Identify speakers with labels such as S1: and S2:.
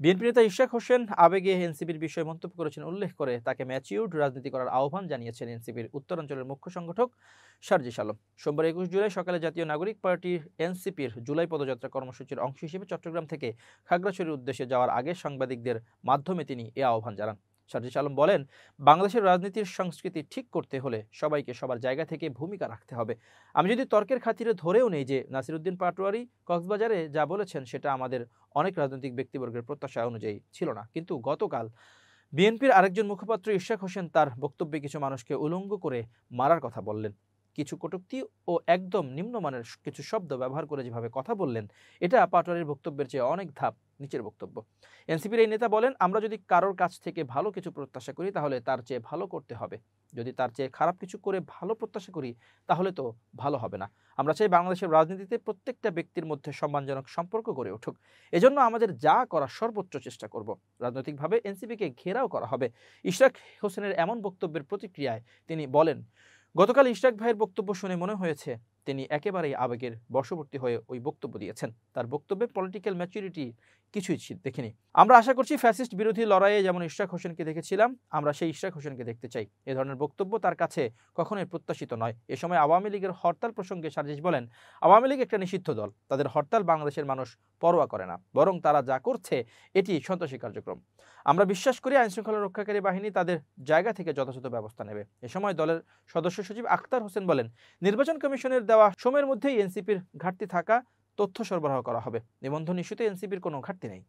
S1: BNP নেতা ইশরাক হোসেন আবেগে এনসিপির বিষয়ে মন্তব্য করেছেন উল্লেখ করে তাকে ম্যাচিউরড রাজনীতি করার আহ্বান জানিয়েছেন এনসিপির উত্তরাঞ্চলের মুখ্য সংগঠক সার্জিস আলম। সোমবার ২১ জুলাই সকালে জাতীয় নাগরিক পার্টি এনসিপির জুলাই পদযাত্রা কর্মসূচির অংশ হিসেবে চট্টগ্রাম থেকে খাগড়াছড়ির উদ্দেশ্যে যাওয়ার আগে সাংবাদিকদের মাধ্যমে তিনি এ আহ্বান জানান। সার্জিস আলম বলেন, বাংলাদেশের রাজনীতির সংস্কৃতি ঠিক করতে হলে সবাইকে সবার জায়গা থেকে ভূমিকা রাখতে হবে। আমি যদি তর্কের খাতিরে ধরেও নেই যে নাসিরউদ্দিন পাটোয়ারি কক্সবাজারে যা বলেছেন সেটা আমাদের অনেক রাজনৈতিক ব্যক্তিবর্গের প্রত্যাশা অনুযায়ী ছিল না, কিন্তু গতকাল বিএনপির আরেকজন মুখপাত্র ইশরাক হোসেন তার বক্তব্যে কিছু মানুষকে উলঙ্গ করে মারার কথা বললেন। কিছু কটূক্তি ও একদম নিম্নমানের কিছু শব্দ ব্যবহার করে যেভাবে কথা বললেন, এটা পাটোয়ারির বক্তব্যের চেয়ে অনেক ধাপ নিচের বক্তব্য। এনসিপির এই নেতা বলেন, আমরা যদি কারোর কাছ থেকে ভালো কিছু প্রত্যাশা করি তাহলে তার চেয়ে ভালো করতে হবে। যদি তার চেয়ে খারাপ কিছু করে ভালো প্রত্যাশা করি তাহলে তো ভালো হবে না। আমরা চাই বাংলাদেশের রাজনীতিতে প্রত্যেকটা ব্যক্তির মধ্যে সম্মানজনক সম্পর্ক গড়ে উঠুক। এজন্য আমাদের যা করার সর্বোচ্চ চেষ্টা করব। রাজনৈতিকভাবে এনসিপিকে ঘেরাও করা হবে। ইশরাক হোসেনের এমন বক্তব্যের প্রতিক্রিয়ায় তিনি বলেন, গতকাল ইশরাক ভাইয়ের বক্তব্য শুনে মনে হয়েছে তিনি একেবারেই আবেগের বশবর্তী হয়ে ওই বক্তব্য দিয়েছেন। তার বক্তব্যে পলিটিক্যাল ম্যাচুরিটি কিছুই দেখিনি। আমরা আশা করছি ফ্যাসিস্ট বিরোধী লড়াইয়ে যেমন ইশরাক হোসেনকে দেখেছিলাম, আমরা সেই ইশরাক হোসেনকে দেখতে চাই। এ ধরনের বক্তব্য তার কাছে কখনোই প্রত্যাশিত নয়। এ সময় আওয়ামী লীগের হরতাল প্রসঙ্গে সার্জিস বলেন, আওয়ামী লীগ একটা নিষিদ্ধ দল। তাদের হরতাল বাংলাদেশের মানুষ পরোয়া করে না, বরং তারা যা করছে এটি সন্ত্রাসী কার্যক্রম। আমরা বিশ্বাস করি আইনশৃঙ্খলা রক্ষাকারী বাহিনী তাদের জায়গা থেকে যথাযথ ব্যবস্থা নেবে। এ সময় দলের সদস্য সচিব আখতার হোসেন বলেন, নির্বাচন কমিশনের দেওয়া সময়ের মধ্যেই এনসিপির ঘাটতি থাকা তথ্য সরবরাহ করা হবে। নিবন্ধন ইস্যুতে এনসিপির কোনো ঘাটতি নেই।